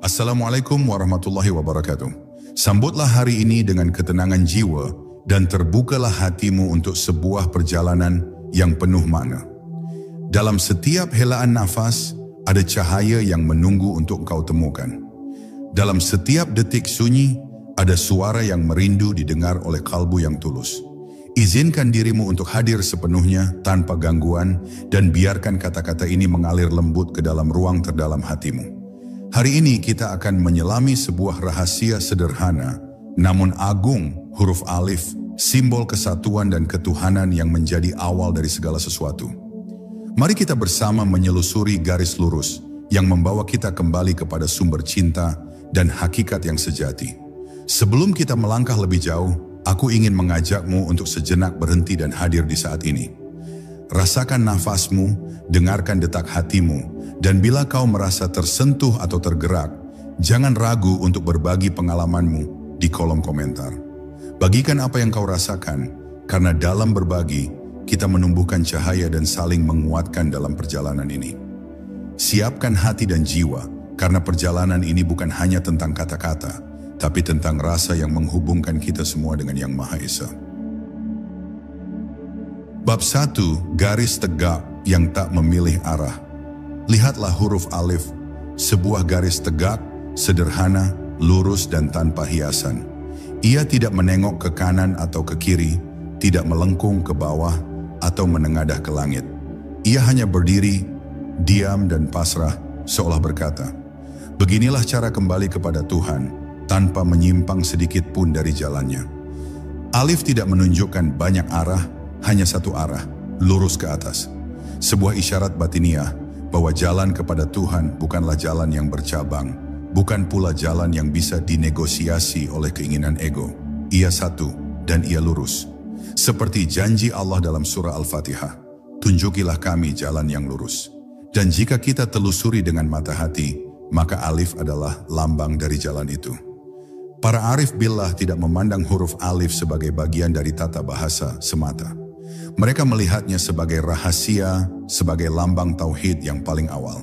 Assalamualaikum warahmatullahi wabarakatuh. Sambutlah hari ini dengan ketenangan jiwa dan terbukalah hatimu untuk sebuah perjalanan yang penuh makna. Dalam setiap helaan nafas, ada cahaya yang menunggu untuk kau temukan. Dalam setiap detik sunyi, ada suara yang merindu didengar oleh kalbu yang tulus. Izinkan dirimu untuk hadir sepenuhnya tanpa gangguan dan biarkan kata-kata ini mengalir lembut ke dalam ruang terdalam hatimu. Hari ini kita akan menyelami sebuah rahasia sederhana, namun agung, huruf alif, simbol kesatuan dan ketuhanan yang menjadi awal dari segala sesuatu. Mari kita bersama menyelusuri garis lurus yang membawa kita kembali kepada sumber cinta dan hakikat yang sejati. Sebelum kita melangkah lebih jauh, aku ingin mengajakmu untuk sejenak berhenti dan hadir di saat ini. Rasakan nafasmu, dengarkan detak hatimu, dan bila kau merasa tersentuh atau tergerak, jangan ragu untuk berbagi pengalamanmu di kolom komentar. Bagikan apa yang kau rasakan, karena dalam berbagi, kita menumbuhkan cahaya dan saling menguatkan dalam perjalanan ini. Siapkan hati dan jiwa, karena perjalanan ini bukan hanya tentang kata-kata, tapi tentang rasa yang menghubungkan kita semua dengan Yang Maha Esa. Bab 1, garis tegak yang tak memilih arah. Lihatlah huruf alif, sebuah garis tegak, sederhana, lurus dan tanpa hiasan. Ia tidak menengok ke kanan atau ke kiri, tidak melengkung ke bawah atau menengadah ke langit. Ia hanya berdiri, diam dan pasrah, seolah berkata, beginilah cara kembali kepada Tuhan, tanpa menyimpang sedikit pun dari jalannya. Alif tidak menunjukkan banyak arah, hanya satu arah, lurus ke atas. Sebuah isyarat batiniah bahwa jalan kepada Tuhan bukanlah jalan yang bercabang, bukan pula jalan yang bisa dinegosiasi oleh keinginan ego. Ia satu dan ia lurus. Seperti janji Allah dalam surah Al-Fatihah, tunjukilah kami jalan yang lurus. Dan jika kita telusuri dengan mata hati, maka alif adalah lambang dari jalan itu. Para arif billah tidak memandang huruf alif sebagai bagian dari tata bahasa semata. Mereka melihatnya sebagai rahasia, sebagai lambang tauhid yang paling awal.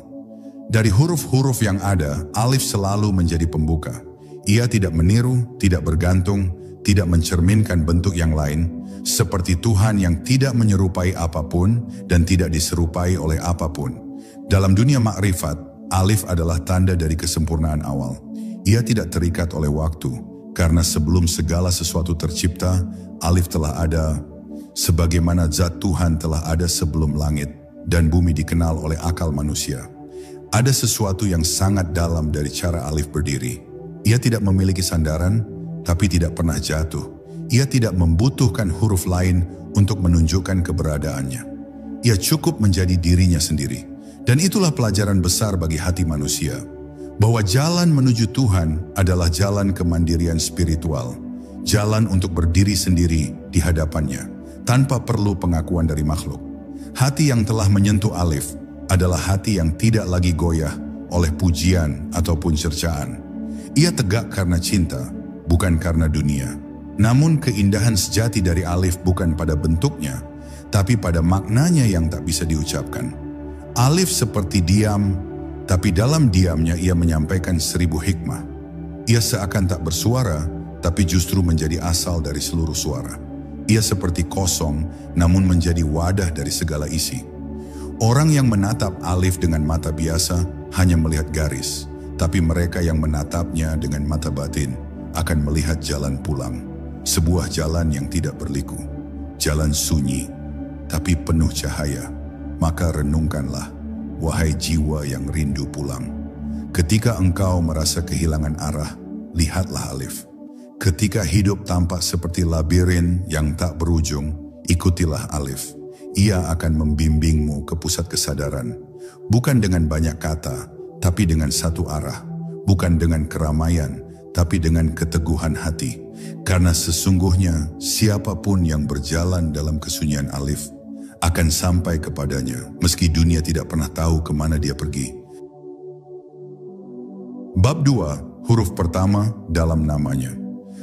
Dari huruf-huruf yang ada, alif selalu menjadi pembuka. Ia tidak meniru, tidak bergantung, tidak mencerminkan bentuk yang lain, seperti Tuhan yang tidak menyerupai apapun dan tidak diserupai oleh apapun. Dalam dunia makrifat, alif adalah tanda dari kesempurnaan awal. Ia tidak terikat oleh waktu, karena sebelum segala sesuatu tercipta, alif telah ada, sebagaimana zat Tuhan telah ada sebelum langit dan bumi dikenal oleh akal manusia. Ada sesuatu yang sangat dalam dari cara alif berdiri. Ia tidak memiliki sandaran, tapi tidak pernah jatuh. Ia tidak membutuhkan huruf lain untuk menunjukkan keberadaannya. Ia cukup menjadi dirinya sendiri. Dan itulah pelajaran besar bagi hati manusia. Bahwa jalan menuju Tuhan adalah jalan kemandirian spiritual, jalan untuk berdiri sendiri di hadapannya, tanpa perlu pengakuan dari makhluk. Hati yang telah menyentuh alif adalah hati yang tidak lagi goyah oleh pujian ataupun cercaan. Ia tegak karena cinta, bukan karena dunia. Namun keindahan sejati dari alif bukan pada bentuknya, tapi pada maknanya yang tak bisa diucapkan. Alif seperti diam, tapi dalam diamnya ia menyampaikan 1000 hikmah. Ia seakan tak bersuara, tapi justru menjadi asal dari seluruh suara. Ia seperti kosong, namun menjadi wadah dari segala isi. Orang yang menatap alif dengan mata biasa hanya melihat garis, tapi mereka yang menatapnya dengan mata batin akan melihat jalan pulang. Sebuah jalan yang tidak berliku, jalan sunyi, tapi penuh cahaya. Maka renungkanlah, wahai jiwa yang rindu pulang. Ketika engkau merasa kehilangan arah, lihatlah alif. Ketika hidup tampak seperti labirin yang tak berujung, ikutilah alif. Ia akan membimbingmu ke pusat kesadaran. Bukan dengan banyak kata, tapi dengan satu arah. Bukan dengan keramaian, tapi dengan keteguhan hati. Karena sesungguhnya siapapun yang berjalan dalam kesunyian alif, akan sampai kepadanya, meski dunia tidak pernah tahu kemana dia pergi. Bab 2, huruf pertama dalam namanya.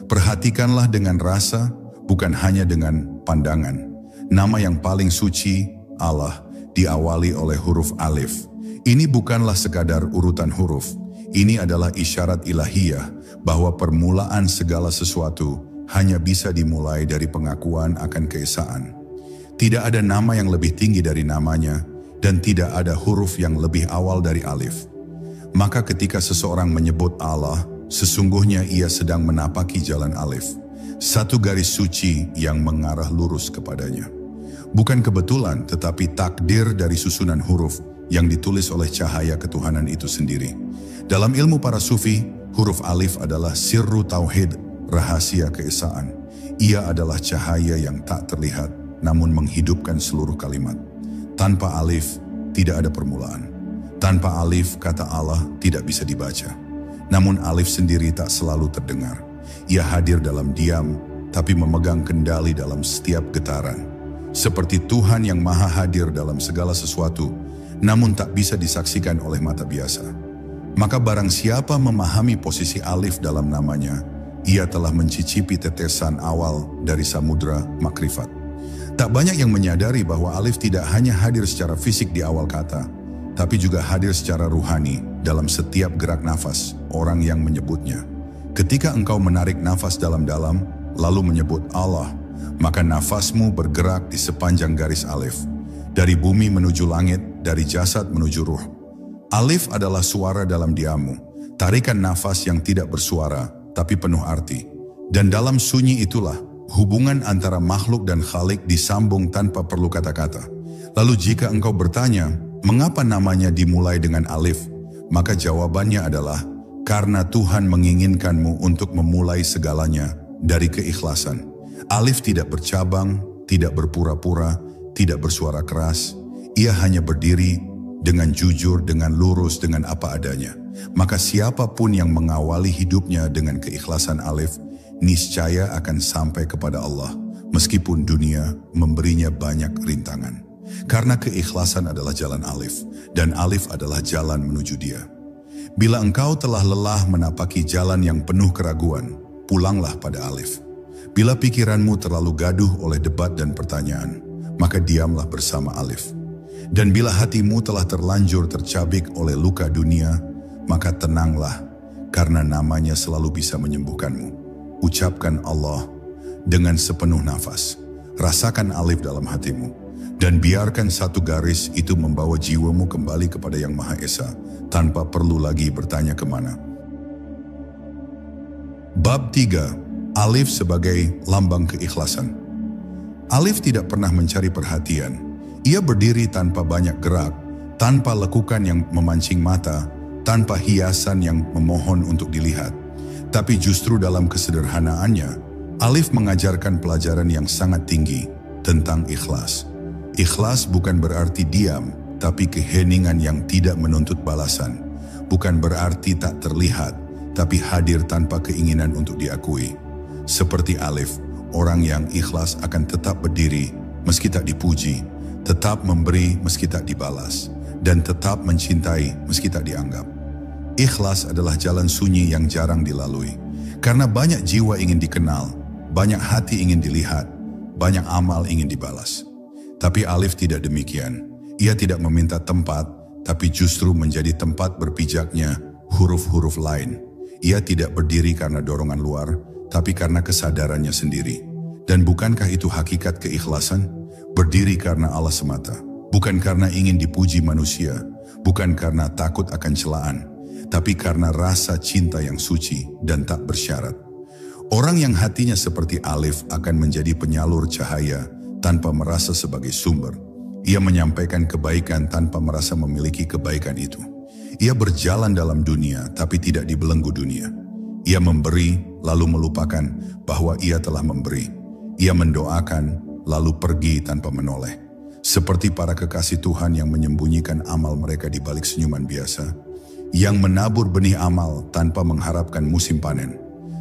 Perhatikanlah dengan rasa, bukan hanya dengan pandangan. Nama yang paling suci, Allah, diawali oleh huruf alif. Ini bukanlah sekadar urutan huruf. Ini adalah isyarat ilahiyah bahwa permulaan segala sesuatu hanya bisa dimulai dari pengakuan akan keesaan. Tidak ada nama yang lebih tinggi dari namanya, dan tidak ada huruf yang lebih awal dari alif. Maka ketika seseorang menyebut Allah, sesungguhnya ia sedang menapaki jalan alif, satu garis suci yang mengarah lurus kepadanya. Bukan kebetulan, tetapi takdir dari susunan huruf yang ditulis oleh cahaya ketuhanan itu sendiri. Dalam ilmu para sufi, huruf alif adalah sirru tauhid, rahasia keesaan. Ia adalah cahaya yang tak terlihat, namun menghidupkan seluruh kalimat. Tanpa alif, tidak ada permulaan. Tanpa alif, kata Allah tidak bisa dibaca. Namun alif sendiri tak selalu terdengar. Ia hadir dalam diam, tapi memegang kendali dalam setiap getaran. Seperti Tuhan yang maha hadir dalam segala sesuatu, namun tak bisa disaksikan oleh mata biasa. Maka barang siapa memahami posisi alif dalam namanya, ia telah mencicipi tetesan awal dari samudra makrifat. Tak banyak yang menyadari bahwa alif tidak hanya hadir secara fisik di awal kata, tapi juga hadir secara ruhani dalam setiap gerak nafas orang yang menyebutnya. Ketika engkau menarik nafas dalam-dalam, lalu menyebut Allah, maka nafasmu bergerak di sepanjang garis alif. Dari bumi menuju langit, dari jasad menuju ruh. Alif adalah suara dalam diammu, tarikan nafas yang tidak bersuara, tapi penuh arti. Dan dalam sunyi itulah, hubungan antara makhluk dan Khalik disambung tanpa perlu kata-kata. Lalu jika engkau bertanya, mengapa namanya dimulai dengan alif? Maka jawabannya adalah, karena Tuhan menginginkanmu untuk memulai segalanya dari keikhlasan. Alif tidak bercabang, tidak berpura-pura, tidak bersuara keras. Ia hanya berdiri dengan jujur, dengan lurus, dengan apa adanya. Maka siapapun yang mengawali hidupnya dengan keikhlasan alif, niscaya akan sampai kepada Allah, meskipun dunia memberinya banyak rintangan. Karena keikhlasan adalah jalan alif, dan alif adalah jalan menuju dia. Bila engkau telah lelah menapaki jalan yang penuh keraguan, pulanglah pada alif. Bila pikiranmu terlalu gaduh oleh debat dan pertanyaan, maka diamlah bersama alif. Dan bila hatimu telah terlanjur tercabik oleh luka dunia, maka tenanglah, karena namanya selalu bisa menyembuhkanmu. Ucapkan Allah dengan sepenuh nafas. Rasakan alif dalam hatimu. Dan biarkan satu garis itu membawa jiwamu kembali kepada Yang Maha Esa, tanpa perlu lagi bertanya kemana. Bab 3. Alif sebagai lambang keikhlasan. Alif tidak pernah mencari perhatian. Ia berdiri tanpa banyak gerak, tanpa lekukan yang memancing mata, tanpa hiasan yang memohon untuk dilihat. Tapi justru dalam kesederhanaannya, alif mengajarkan pelajaran yang sangat tinggi tentang ikhlas. Ikhlas bukan berarti diam, tapi keheningan yang tidak menuntut balasan. Bukan berarti tak terlihat, tapi hadir tanpa keinginan untuk diakui. Seperti alif, orang yang ikhlas akan tetap berdiri meski tak dipuji, tetap memberi meski tak dibalas, dan tetap mencintai meski tak dianggap. Ikhlas adalah jalan sunyi yang jarang dilalui, karena banyak jiwa ingin dikenal, banyak hati ingin dilihat, banyak amal ingin dibalas. Tapi alif tidak demikian. Ia tidak meminta tempat, tapi justru menjadi tempat berpijaknya huruf-huruf lain. Ia tidak berdiri karena dorongan luar, tapi karena kesadarannya sendiri. Dan bukankah itu hakikat keikhlasan? Berdiri karena Allah semata, bukan karena ingin dipuji manusia, bukan karena takut akan celaan, tapi karena rasa cinta yang suci dan tak bersyarat. Orang yang hatinya seperti alif akan menjadi penyalur cahaya tanpa merasa sebagai sumber. Ia menyampaikan kebaikan tanpa merasa memiliki kebaikan itu. Ia berjalan dalam dunia tapi tidak dibelenggu dunia. Ia memberi lalu melupakan bahwa ia telah memberi. Ia mendoakan lalu pergi tanpa menoleh. Seperti para kekasih Tuhan yang menyembunyikan amal mereka di balik senyuman biasa. Yang menabur benih amal tanpa mengharapkan musim panen.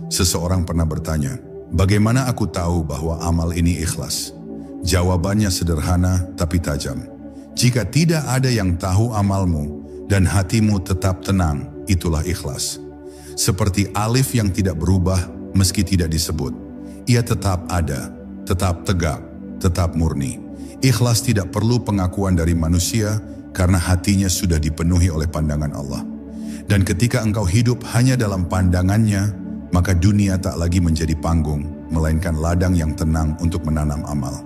Seseorang pernah bertanya, bagaimana aku tahu bahwa amal ini ikhlas? Jawabannya sederhana tapi tajam. Jika tidak ada yang tahu amalmu dan hatimu tetap tenang, itulah ikhlas. Seperti alif yang tidak berubah meski tidak disebut. Ia tetap ada, tetap tegak, tetap murni. Ikhlas tidak perlu pengakuan dari manusia, karena hatinya sudah dipenuhi oleh pandangan Allah. Dan ketika engkau hidup hanya dalam pandangannya, maka dunia tak lagi menjadi panggung, melainkan ladang yang tenang untuk menanam amal.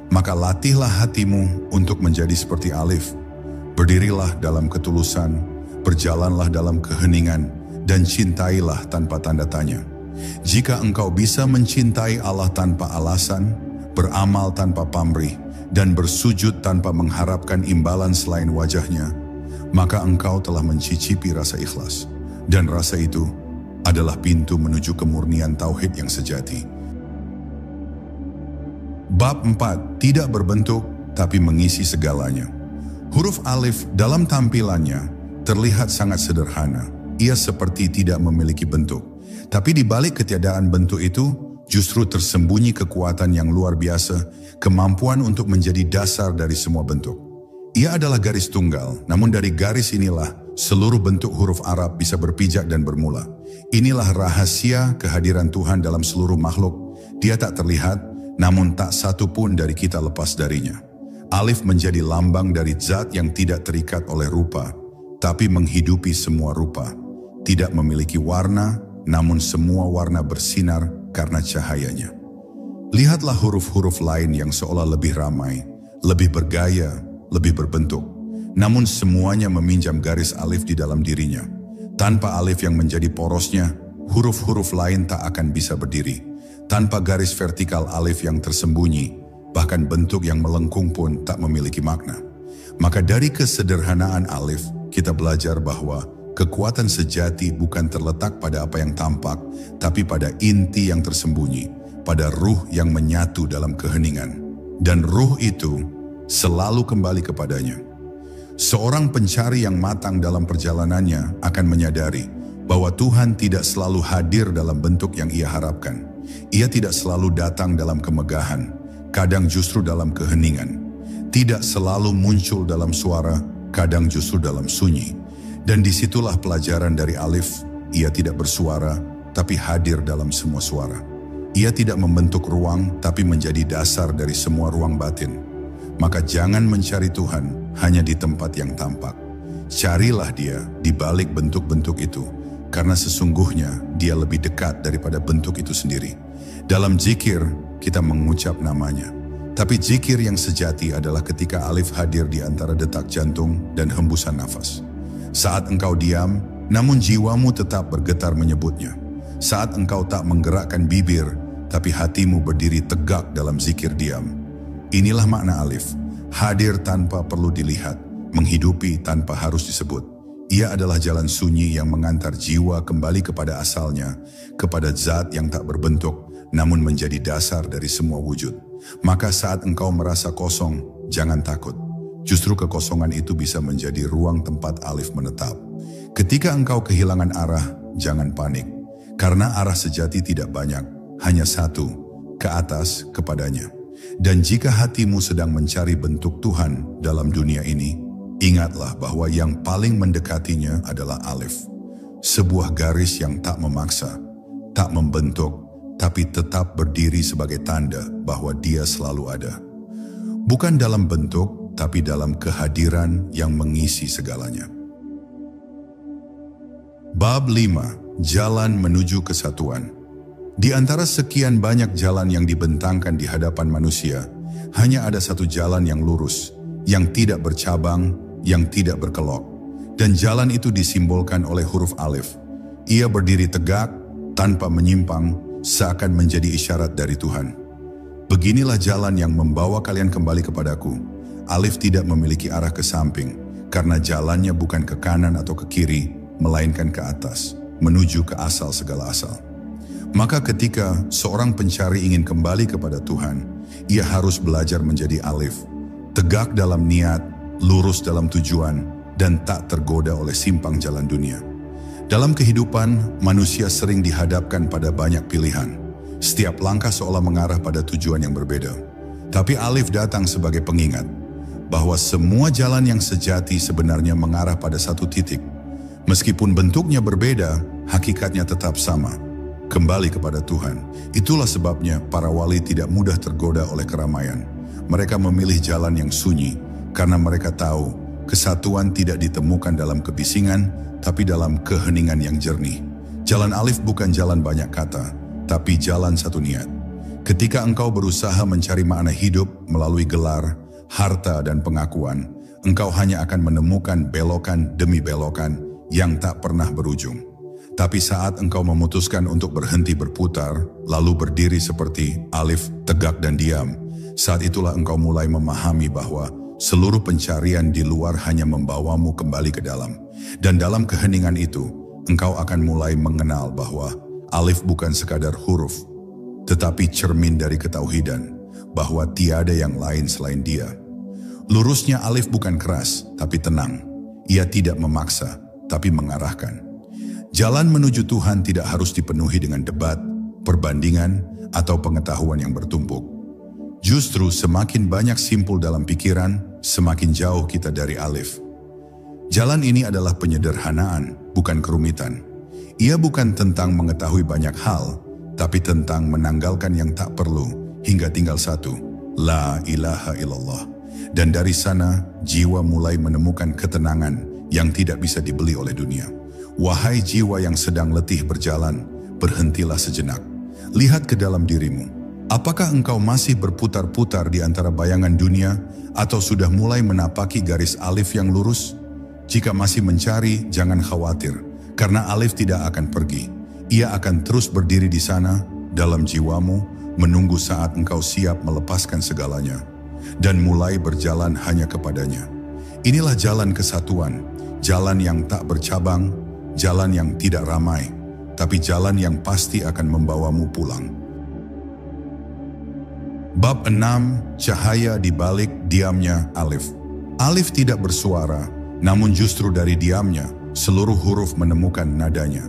Maka latihlah hatimu untuk menjadi seperti Alif. Berdirilah dalam ketulusan, berjalanlah dalam keheningan, dan cintailah tanpa tanda tanya. Jika engkau bisa mencintai Allah tanpa alasan, beramal tanpa pamrih, dan bersujud tanpa mengharapkan imbalan selain wajahnya, maka engkau telah mencicipi rasa ikhlas. Dan rasa itu adalah pintu menuju kemurnian tauhid yang sejati. Bab 4. Tidak berbentuk, tapi mengisi segalanya. Huruf alif dalam tampilannya terlihat sangat sederhana. Ia seperti tidak memiliki bentuk. Tapi di balik ketiadaan bentuk itu, justru tersembunyi kekuatan yang luar biasa, kemampuan untuk menjadi dasar dari semua bentuk. Ia adalah garis tunggal, namun dari garis inilah seluruh bentuk huruf Arab bisa berpijak dan bermula. Inilah rahasia kehadiran Tuhan dalam seluruh makhluk. Dia tak terlihat, namun tak satu pun dari kita lepas darinya. Alif menjadi lambang dari zat yang tidak terikat oleh rupa, tapi menghidupi semua rupa. Tidak memiliki warna, namun semua warna bersinar karena cahayanya. Lihatlah huruf-huruf lain yang seolah lebih ramai, lebih bergaya, lebih berbentuk. Namun semuanya meminjam garis alif di dalam dirinya. Tanpa alif yang menjadi porosnya, huruf-huruf lain tak akan bisa berdiri. Tanpa garis vertikal alif yang tersembunyi, bahkan bentuk yang melengkung pun tak memiliki makna. Maka dari kesederhanaan alif, kita belajar bahwa kekuatan sejati bukan terletak pada apa yang tampak, tapi pada inti yang tersembunyi, pada ruh yang menyatu dalam keheningan. Dan ruh itu selalu kembali kepadanya. Seorang pencari yang matang dalam perjalanannya akan menyadari bahwa Tuhan tidak selalu hadir dalam bentuk yang ia harapkan. Ia tidak selalu datang dalam kemegahan, kadang justru dalam keheningan. Tidak selalu muncul dalam suara, kadang justru dalam sunyi. Dan disitulah pelajaran dari alif. Ia tidak bersuara, tapi hadir dalam semua suara. Ia tidak membentuk ruang, tapi menjadi dasar dari semua ruang batin. Maka jangan mencari Tuhan hanya di tempat yang tampak. Carilah Dia di balik bentuk-bentuk itu, karena sesungguhnya Dia lebih dekat daripada bentuk itu sendiri. Dalam zikir, kita mengucap namanya. Tapi zikir yang sejati adalah ketika alif hadir di antara detak jantung dan hembusan nafas. Saat engkau diam, namun jiwamu tetap bergetar menyebutnya. Saat engkau tak menggerakkan bibir, tapi hatimu berdiri tegak dalam zikir diam. Inilah makna alif, hadir tanpa perlu dilihat, menghidupi tanpa harus disebut. Ia adalah jalan sunyi yang mengantar jiwa kembali kepada asalnya, kepada zat yang tak berbentuk, namun menjadi dasar dari semua wujud. Maka saat engkau merasa kosong, jangan takut. Justru kekosongan itu bisa menjadi ruang tempat alif menetap. Ketika engkau kehilangan arah, jangan panik. Karena arah sejati tidak banyak, hanya satu, ke atas kepadanya. Dan jika hatimu sedang mencari bentuk Tuhan dalam dunia ini, ingatlah bahwa yang paling mendekatinya adalah alif. Sebuah garis yang tak memaksa, tak membentuk, tapi tetap berdiri sebagai tanda bahwa Dia selalu ada. Bukan dalam bentuk, tapi dalam kehadiran yang mengisi segalanya. Bab 5. Jalan menuju kesatuan. Di antara sekian banyak jalan yang dibentangkan di hadapan manusia, hanya ada satu jalan yang lurus, yang tidak bercabang, yang tidak berkelok. Dan jalan itu disimbolkan oleh huruf alif. Ia berdiri tegak, tanpa menyimpang, seakan menjadi isyarat dari Tuhan. Beginilah jalan yang membawa kalian kembali kepadaku. Alif tidak memiliki arah ke samping, karena jalannya bukan ke kanan atau ke kiri, melainkan ke atas, menuju ke asal segala asal. Maka ketika seorang pencari ingin kembali kepada Tuhan, ia harus belajar menjadi alif, tegak dalam niat, lurus dalam tujuan, dan tak tergoda oleh simpang jalan dunia. Dalam kehidupan, manusia sering dihadapkan pada banyak pilihan. Setiap langkah seolah mengarah pada tujuan yang berbeda. Tapi alif datang sebagai pengingat bahwa semua jalan yang sejati sebenarnya mengarah pada satu titik. Meskipun bentuknya berbeda, hakikatnya tetap sama. Kembali kepada Tuhan. Itulah sebabnya para wali tidak mudah tergoda oleh keramaian. Mereka memilih jalan yang sunyi karena mereka tahu Kesatuan tidak ditemukan dalam kebisingan, tapi dalam keheningan yang jernih. Jalan alif bukan jalan banyak kata, tapi jalan satu niat. Ketika engkau berusaha mencari makna hidup melalui gelar, harta, dan pengakuan, engkau hanya akan menemukan belokan demi belokan yang tak pernah berujung. Tapi saat engkau memutuskan untuk berhenti berputar, lalu berdiri seperti alif, tegak dan diam, saat itulah engkau mulai memahami bahwa seluruh pencarian di luar hanya membawamu kembali ke dalam. Dan dalam keheningan itu, engkau akan mulai mengenal bahwa alif bukan sekadar huruf, tetapi cermin dari ketauhidan, bahwa tiada yang lain selain dia. Lurusnya alif bukan keras, tapi tenang. Ia tidak memaksa, tapi mengarahkan. Jalan menuju Tuhan tidak harus dipenuhi dengan debat, perbandingan, atau pengetahuan yang bertumpuk. Justru semakin banyak simpul dalam pikiran, semakin jauh kita dari alif. Jalan ini adalah penyederhanaan, bukan kerumitan. Ia bukan tentang mengetahui banyak hal, tapi tentang menanggalkan yang tak perlu, hingga tinggal satu, La ilaha illallah. Dan dari sana, jiwa mulai menemukan ketenangan yang tidak bisa dibeli oleh dunia. Wahai jiwa yang sedang letih berjalan, berhentilah sejenak. Lihat ke dalam dirimu. Apakah engkau masih berputar-putar di antara bayangan dunia, atau sudah mulai menapaki garis alif yang lurus? Jika masih mencari, jangan khawatir, karena alif tidak akan pergi. Ia akan terus berdiri di sana, dalam jiwamu, menunggu saat engkau siap melepaskan segalanya, dan mulai berjalan hanya kepadanya. Inilah jalan kesatuan, jalan yang tak bercabang, jalan yang tidak ramai, tapi jalan yang pasti akan membawamu pulang. Bab 6. Cahaya di balik diamnya alif. Alif tidak bersuara, namun justru dari diamnya, seluruh huruf menemukan nadanya.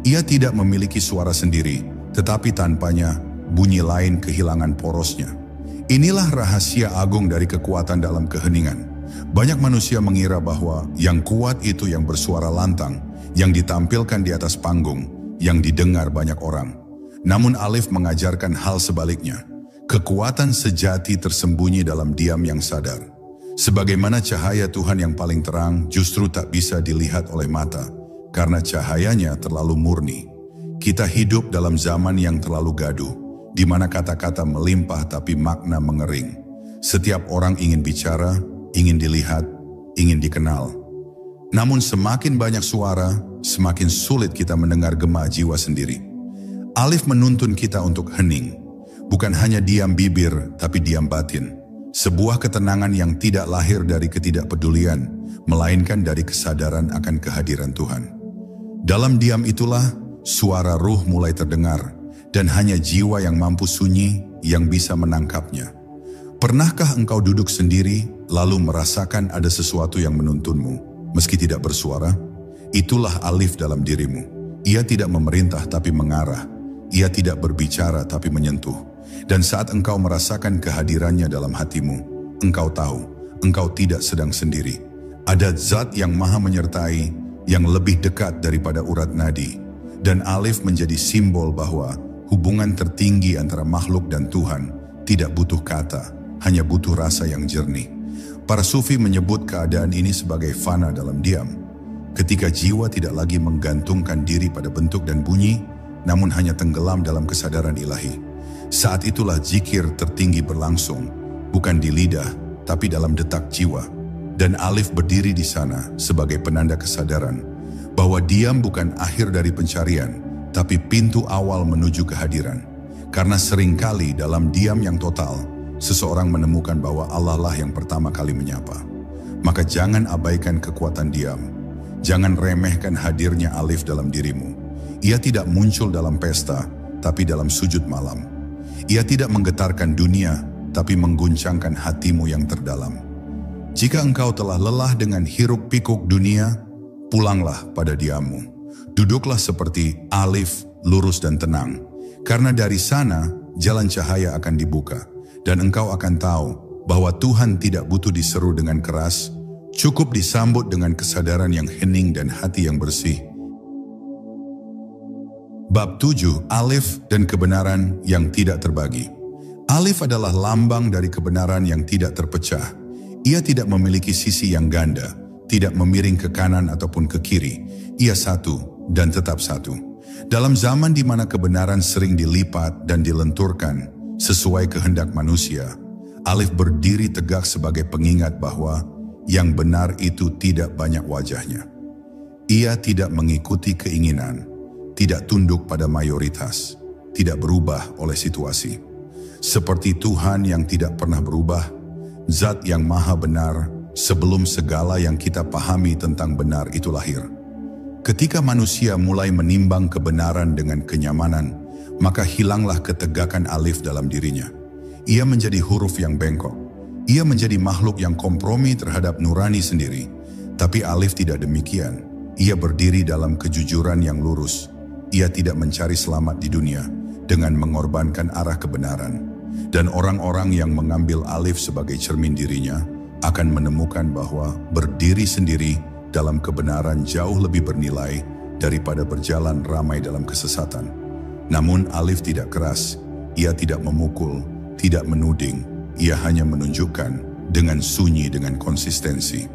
Ia tidak memiliki suara sendiri, tetapi tanpanya, bunyi lain kehilangan porosnya. Inilah rahasia agung dari kekuatan dalam keheningan. Banyak manusia mengira bahwa yang kuat itu yang bersuara lantang, yang ditampilkan di atas panggung, yang didengar banyak orang. Namun alif mengajarkan hal sebaliknya. Kekuatan sejati tersembunyi dalam diam yang sadar. Sebagaimana cahaya Tuhan yang paling terang justru tak bisa dilihat oleh mata, karena cahayanya terlalu murni. Kita hidup dalam zaman yang terlalu gaduh, di mana kata-kata melimpah tapi makna mengering. Setiap orang ingin bicara, ingin dilihat, ingin dikenal. Namun semakin banyak suara, semakin sulit kita mendengar gema jiwa sendiri. Alif menuntun kita untuk hening, bukan hanya diam bibir, tapi diam batin. Sebuah ketenangan yang tidak lahir dari ketidakpedulian, melainkan dari kesadaran akan kehadiran Tuhan. Dalam diam itulah, suara ruh mulai terdengar, dan hanya jiwa yang mampu sunyi yang bisa menangkapnya. Pernahkah engkau duduk sendiri, lalu merasakan ada sesuatu yang menuntunmu? Meski tidak bersuara, itulah alif dalam dirimu. Ia tidak memerintah tapi mengarah. Ia tidak berbicara tapi menyentuh. Dan saat engkau merasakan kehadirannya dalam hatimu, engkau tahu, engkau tidak sedang sendiri. Ada zat yang maha menyertai, yang lebih dekat daripada urat nadi. Dan alif menjadi simbol bahwa hubungan tertinggi antara makhluk dan Tuhan tidak butuh kata, hanya butuh rasa yang jernih. Para sufi menyebut keadaan ini sebagai fana dalam diam. Ketika jiwa tidak lagi menggantungkan diri pada bentuk dan bunyi, namun hanya tenggelam dalam kesadaran ilahi. Saat itulah zikir tertinggi berlangsung, bukan di lidah, tapi dalam detak jiwa. Dan alif berdiri di sana sebagai penanda kesadaran, bahwa diam bukan akhir dari pencarian, tapi pintu awal menuju kehadiran. Karena seringkali dalam diam yang total, seseorang menemukan bahwa Allah lah yang pertama kali menyapa. Maka jangan abaikan kekuatan diam. Jangan remehkan hadirnya alif dalam dirimu. Ia tidak muncul dalam pesta, tapi dalam sujud malam. Ia tidak menggetarkan dunia, tapi mengguncangkan hatimu yang terdalam. Jika engkau telah lelah dengan hiruk pikuk dunia, pulanglah pada diammu. Duduklah seperti alif, lurus dan tenang. Karena dari sana, jalan cahaya akan dibuka. Dan engkau akan tahu bahwa Tuhan tidak butuh diseru dengan keras, cukup disambut dengan kesadaran yang hening dan hati yang bersih. Bab 7. Alif dan kebenaran yang tidak terbagi. Alif adalah lambang dari kebenaran yang tidak terpecah. Ia tidak memiliki sisi yang ganda, tidak memiring ke kanan ataupun ke kiri. Ia satu dan tetap satu. Dalam zaman di mana kebenaran sering dilipat dan dilenturkan sesuai kehendak manusia, Alif berdiri tegak sebagai pengingat bahwa yang benar itu tidak banyak wajahnya. Ia tidak mengikuti keinginan, tidak tunduk pada mayoritas, tidak berubah oleh situasi. Seperti Tuhan yang tidak pernah berubah, Zat yang maha benar sebelum segala yang kita pahami tentang benar itu lahir. Ketika manusia mulai menimbang kebenaran dengan kenyamanan, maka hilanglah ketegakan Alif dalam dirinya. Ia menjadi huruf yang bengkok. Ia menjadi makhluk yang kompromi terhadap nurani sendiri. Tapi Alif tidak demikian. Ia berdiri dalam kejujuran yang lurus. Ia tidak mencari selamat di dunia dengan mengorbankan arah kebenaran. Dan orang-orang yang mengambil Alif sebagai cermin dirinya akan menemukan bahwa berdiri sendiri dalam kebenaran jauh lebih bernilai daripada berjalan ramai dalam kesesatan. Namun Alif tidak keras, ia tidak memukul, tidak menuding, ia hanya menunjukkan dengan sunyi dengan konsistensi.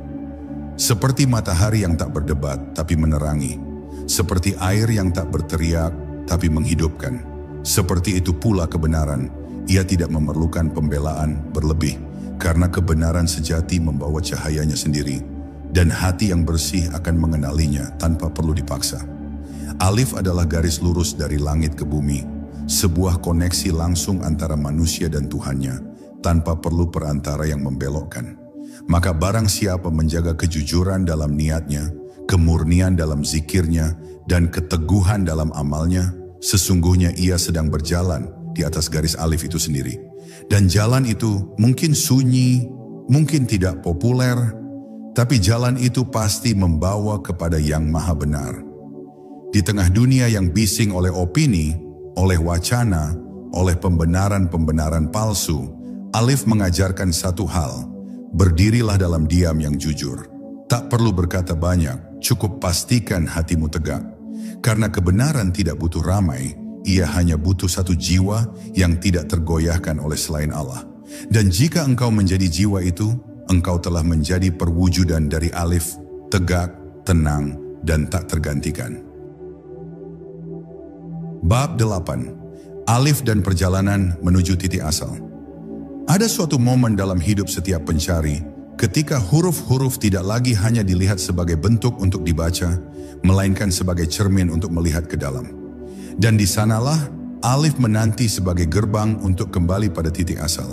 Seperti matahari yang tak berdebat tapi menerangi, seperti air yang tak berteriak tapi menghidupkan, seperti itu pula kebenaran. Ia tidak memerlukan pembelaan berlebih karena kebenaran sejati membawa cahayanya sendiri dan hati yang bersih akan mengenalinya tanpa perlu dipaksa. Alif adalah garis lurus dari langit ke bumi, sebuah koneksi langsung antara manusia dan Tuhannya tanpa perlu perantara yang membelokkan. Maka barang siapa menjaga kejujuran dalam niatnya, kemurnian dalam zikirnya, dan keteguhan dalam amalnya, sesungguhnya ia sedang berjalan di atas garis Alif itu sendiri. Dan jalan itu mungkin sunyi, mungkin tidak populer, tapi jalan itu pasti membawa kepada yang maha benar. Di tengah dunia yang bising oleh opini, oleh wacana, oleh pembenaran-pembenaran palsu, Alif mengajarkan satu hal, berdirilah dalam diam yang jujur. Tak perlu berkata banyak, cukup pastikan hatimu tegak. Karena kebenaran tidak butuh ramai, ia hanya butuh satu jiwa yang tidak tergoyahkan oleh selain Allah. Dan jika engkau menjadi jiwa itu, engkau telah menjadi perwujudan dari Alif, tegak, tenang, dan tak tergantikan. Bab 8. Alif dan perjalanan menuju titik asal. Ada suatu momen dalam hidup setiap pencari, ketika huruf-huruf tidak lagi hanya dilihat sebagai bentuk untuk dibaca, melainkan sebagai cermin untuk melihat ke dalam. Dan di sanalah Alif menanti sebagai gerbang untuk kembali pada titik asal.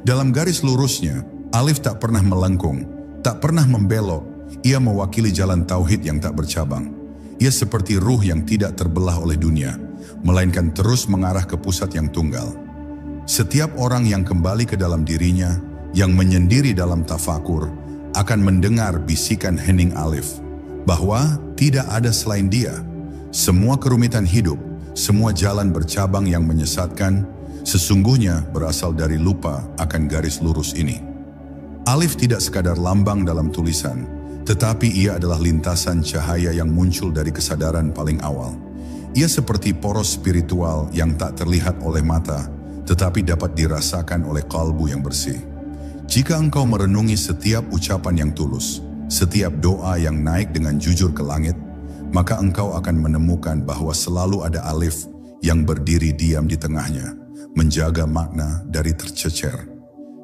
Dalam garis lurusnya, Alif tak pernah melengkung, tak pernah membelok. Ia mewakili jalan tauhid yang tak bercabang. Ia seperti ruh yang tidak terbelah oleh dunia, melainkan terus mengarah ke pusat yang tunggal. Setiap orang yang kembali ke dalam dirinya, yang menyendiri dalam tafakur, akan mendengar bisikan hening Alif, bahwa tidak ada selain dia. Semua kerumitan hidup, semua jalan bercabang yang menyesatkan, sesungguhnya berasal dari lupa akan garis lurus ini. Alif tidak sekadar lambang dalam tulisan, tetapi ia adalah lintasan cahaya yang muncul dari kesadaran paling awal. Ia seperti poros spiritual yang tak terlihat oleh mata, tetapi dapat dirasakan oleh kalbu yang bersih. Jika engkau merenungi setiap ucapan yang tulus, setiap doa yang naik dengan jujur ke langit, maka engkau akan menemukan bahwa selalu ada Alif yang berdiri diam di tengahnya, menjaga makna dari tercecer.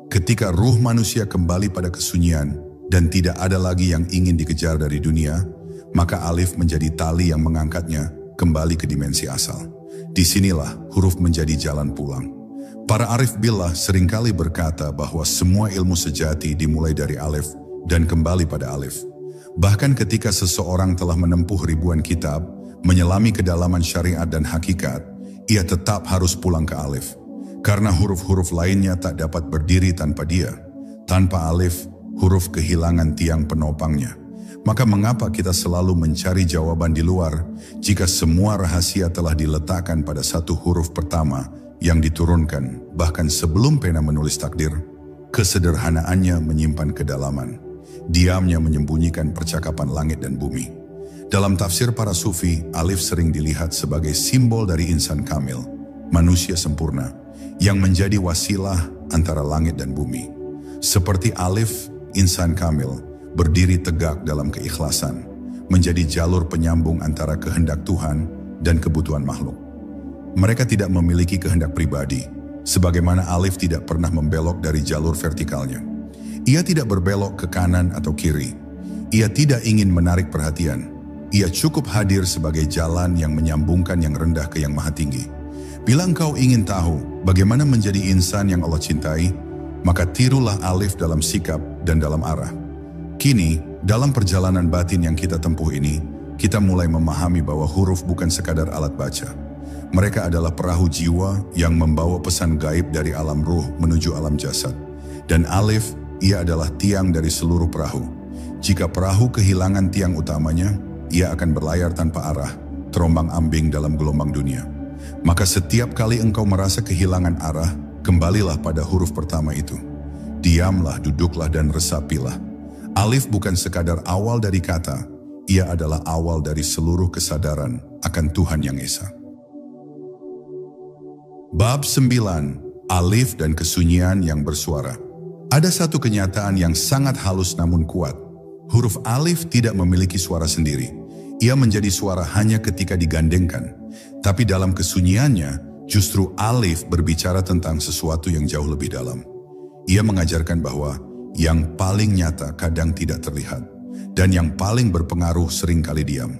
Ketika ruh manusia kembali pada kesunyian dan tidak ada lagi yang ingin dikejar dari dunia, maka Alif menjadi tali yang mengangkatnya kembali ke dimensi asal. Disinilah huruf menjadi jalan pulang. Para arif billah seringkali berkata bahwa semua ilmu sejati dimulai dari Alif dan kembali pada Alif. Bahkan ketika seseorang telah menempuh ribuan kitab, menyelami kedalaman syariat dan hakikat, ia tetap harus pulang ke Alif. Karena huruf-huruf lainnya tak dapat berdiri tanpa dia. Tanpa Alif, huruf kehilangan tiang penopangnya. Maka mengapa kita selalu mencari jawaban di luar, jika semua rahasia telah diletakkan pada satu huruf pertama yang diturunkan, bahkan sebelum pena menulis takdir? Kesederhanaannya menyimpan kedalaman. Diamnya menyembunyikan percakapan langit dan bumi. Dalam tafsir para sufi, Alif sering dilihat sebagai simbol dari insan kamil, manusia sempurna, yang menjadi wasilah antara langit dan bumi. Seperti Alif, insan kamil, berdiri tegak dalam keikhlasan, menjadi jalur penyambung antara kehendak Tuhan dan kebutuhan makhluk. Mereka tidak memiliki kehendak pribadi, sebagaimana Alif tidak pernah membelok dari jalur vertikalnya. Ia tidak berbelok ke kanan atau kiri. Ia tidak ingin menarik perhatian. Ia cukup hadir sebagai jalan yang menyambungkan yang rendah ke yang maha tinggi. Bila engkau ingin tahu bagaimana menjadi insan yang Allah cintai, maka tirulah Alif dalam sikap dan dalam arah. Kini, dalam perjalanan batin yang kita tempuh ini, kita mulai memahami bahwa huruf bukan sekadar alat baca. Mereka adalah perahu jiwa yang membawa pesan gaib dari alam ruh menuju alam jasad. Dan Alif, ia adalah tiang dari seluruh perahu. Jika perahu kehilangan tiang utamanya, ia akan berlayar tanpa arah, terombang-ambing dalam gelombang dunia. Maka setiap kali engkau merasa kehilangan arah, kembalilah pada huruf pertama itu. Diamlah, duduklah, dan resapilah. Alif bukan sekadar awal dari kata, ia adalah awal dari seluruh kesadaran akan Tuhan Yang Esa. Bab 9, Alif dan kesunyian yang bersuara. Ada satu kenyataan yang sangat halus namun kuat. Huruf Alif tidak memiliki suara sendiri. Ia menjadi suara hanya ketika digandengkan. Tapi dalam kesunyiannya, justru Alif berbicara tentang sesuatu yang jauh lebih dalam. Ia mengajarkan bahwa yang paling nyata kadang tidak terlihat, dan yang paling berpengaruh seringkali diam.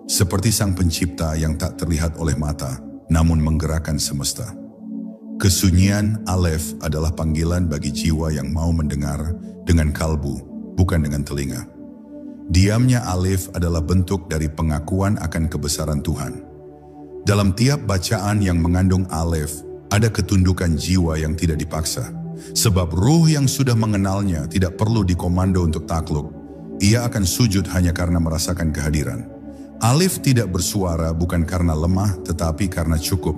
Seperti sang pencipta yang tak terlihat oleh mata, namun menggerakkan semesta. Kesunyian Alif adalah panggilan bagi jiwa yang mau mendengar dengan kalbu, bukan dengan telinga. Diamnya Alif adalah bentuk dari pengakuan akan kebesaran Tuhan. Dalam tiap bacaan yang mengandung Alif, ada ketundukan jiwa yang tidak dipaksa. Sebab ruh yang sudah mengenalnya tidak perlu dikomando untuk takluk. Ia akan sujud hanya karena merasakan kehadiran. Alif tidak bersuara bukan karena lemah, tetapi karena cukup.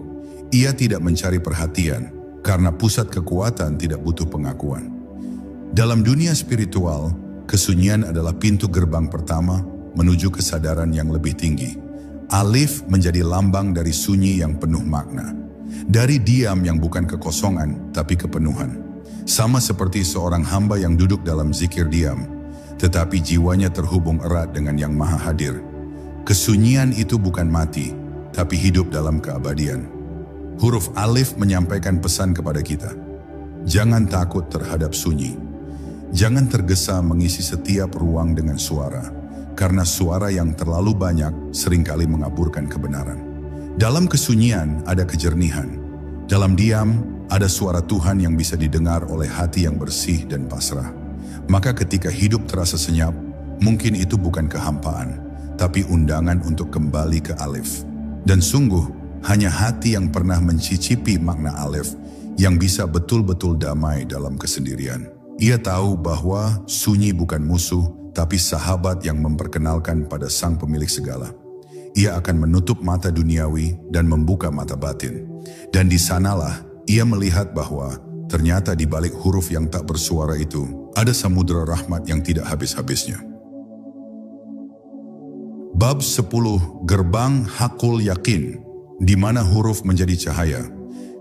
Ia tidak mencari perhatian, karena pusat kekuatan tidak butuh pengakuan. Dalam dunia spiritual, kesunyian adalah pintu gerbang pertama menuju kesadaran yang lebih tinggi. Alif menjadi lambang dari sunyi yang penuh makna. Dari diam yang bukan kekosongan, tapi kepenuhan. Sama seperti seorang hamba yang duduk dalam zikir diam, tetapi jiwanya terhubung erat dengan yang maha hadir. Kesunyian itu bukan mati, tapi hidup dalam keabadian. Huruf Alif menyampaikan pesan kepada kita. Jangan takut terhadap sunyi. Jangan tergesa mengisi setiap ruang dengan suara, karena suara yang terlalu banyak seringkali mengaburkan kebenaran. Dalam kesunyian ada kejernihan. Dalam diam ada suara Tuhan yang bisa didengar oleh hati yang bersih dan pasrah. Maka ketika hidup terasa senyap, mungkin itu bukan kehampaan, tapi undangan untuk kembali ke Alif. Dan sungguh, hanya hati yang pernah mencicipi makna Alif yang bisa betul-betul damai dalam kesendirian. Ia tahu bahwa sunyi bukan musuh, tapi sahabat yang memperkenalkan pada sang pemilik segala. Ia akan menutup mata duniawi dan membuka mata batin. Dan di sanalah ia melihat bahwa ternyata di balik huruf yang tak bersuara itu, ada samudera rahmat yang tidak habis-habisnya. Bab 10, Gerbang Hakul Yakin, di mana huruf menjadi cahaya.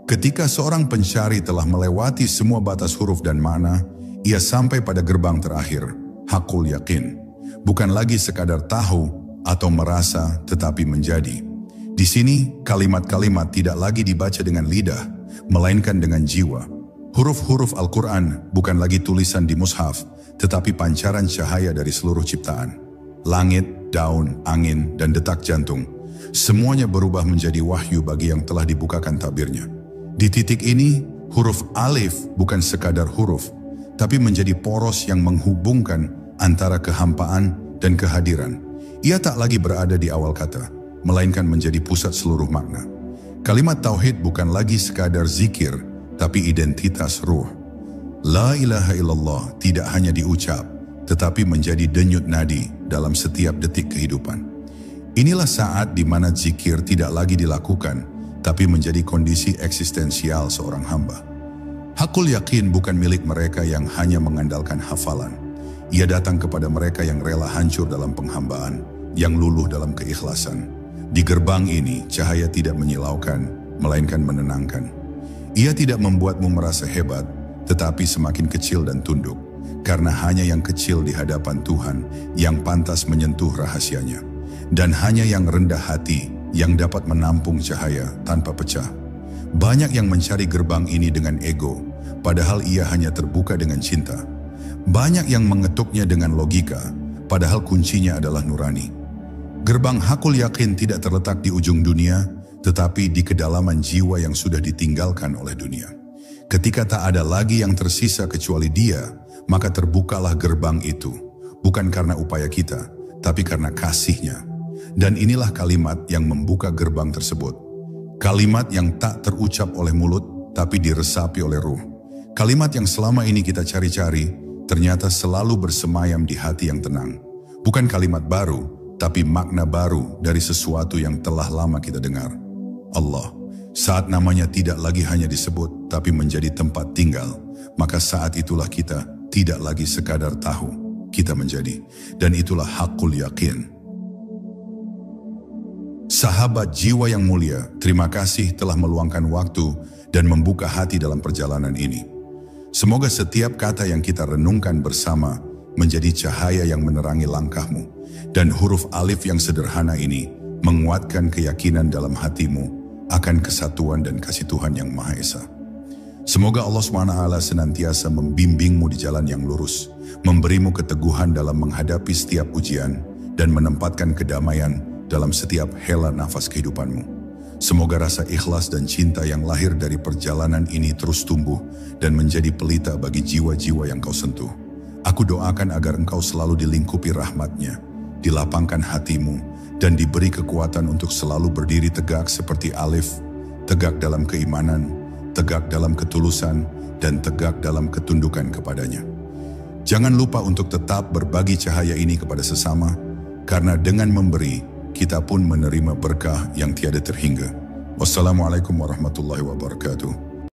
Ketika seorang pencari telah melewati semua batas huruf dan makna, ia sampai pada gerbang terakhir, Hakul Yakin. Bukan lagi sekadar tahu atau merasa, tetapi menjadi. Di sini, kalimat-kalimat tidak lagi dibaca dengan lidah, melainkan dengan jiwa. Huruf-huruf Al-Quran bukan lagi tulisan di mushaf, tetapi pancaran cahaya dari seluruh ciptaan. Langit, daun, angin, dan detak jantung, semuanya berubah menjadi wahyu bagi yang telah dibukakan tabirnya. Di titik ini, huruf Alif bukan sekadar huruf, tapi menjadi poros yang menghubungkan antara kehampaan dan kehadiran. Ia tak lagi berada di awal kata, melainkan menjadi pusat seluruh makna. Kalimat tauhid bukan lagi sekadar zikir, tapi identitas ruh. La ilaha illallah tidak hanya diucap, tetapi menjadi denyut nadi dalam setiap detik kehidupan. Inilah saat di mana zikir tidak lagi dilakukan, tapi menjadi kondisi eksistensial seorang hamba. Hakul Yakin bukan milik mereka yang hanya mengandalkan hafalan. Ia datang kepada mereka yang rela hancur dalam penghambaan, yang luluh dalam keikhlasan. Di gerbang ini, cahaya tidak menyilaukan, melainkan menenangkan. Ia tidak membuatmu merasa hebat, tetapi semakin kecil dan tunduk. karena hanya yang kecil di hadapan Tuhan yang pantas menyentuh rahasianya, dan hanya yang rendah hati yang dapat menampung cahaya tanpa pecah. Banyak yang mencari gerbang ini dengan ego, padahal ia hanya terbuka dengan cinta. Banyak yang mengetuknya dengan logika, padahal kuncinya adalah nurani. Gerbang hakul yakin tidak terletak di ujung dunia, tetapi di kedalaman jiwa yang sudah ditinggalkan oleh dunia. Ketika tak ada lagi yang tersisa kecuali Dia, maka terbukalah gerbang itu, bukan karena upaya kita, tapi karena kasih-Nya. Dan inilah kalimat yang membuka gerbang tersebut. Kalimat yang tak terucap oleh mulut, tapi diresapi oleh ruh. Kalimat yang selama ini kita cari-cari, ternyata selalu bersemayam di hati yang tenang. Bukan kalimat baru, tapi makna baru dari sesuatu yang telah lama kita dengar. Allah. Saat namanya tidak lagi hanya disebut, tapi menjadi tempat tinggal, maka saat itulah kita tidak lagi sekadar tahu, kita menjadi. Dan itulah hakul yakin. Sahabat jiwa yang mulia, terima kasih telah meluangkan waktu dan membuka hati dalam perjalanan ini. Semoga setiap kata yang kita renungkan bersama menjadi cahaya yang menerangi langkahmu, dan huruf alif yang sederhana ini menguatkan keyakinan dalam hatimu akan kesatuan dan kasih Tuhan yang Maha Esa. Semoga Allah SWT senantiasa membimbingmu di jalan yang lurus, memberimu keteguhan dalam menghadapi setiap ujian, dan menempatkan kedamaian dalam setiap hela nafas kehidupanmu. Semoga rasa ikhlas dan cinta yang lahir dari perjalanan ini terus tumbuh dan menjadi pelita bagi jiwa-jiwa yang kau sentuh. Aku doakan agar engkau selalu dilingkupi rahmat-Nya, dilapangkan hatimu, dan diberi kekuatan untuk selalu berdiri tegak seperti Alif, tegak dalam keimanan, tegak dalam ketulusan, dan tegak dalam ketundukan kepadanya. Jangan lupa untuk tetap berbagi cahaya ini kepada sesama, karena dengan memberi, kita pun menerima berkah yang tiada terhingga. Wassalamualaikum warahmatullahi wabarakatuh.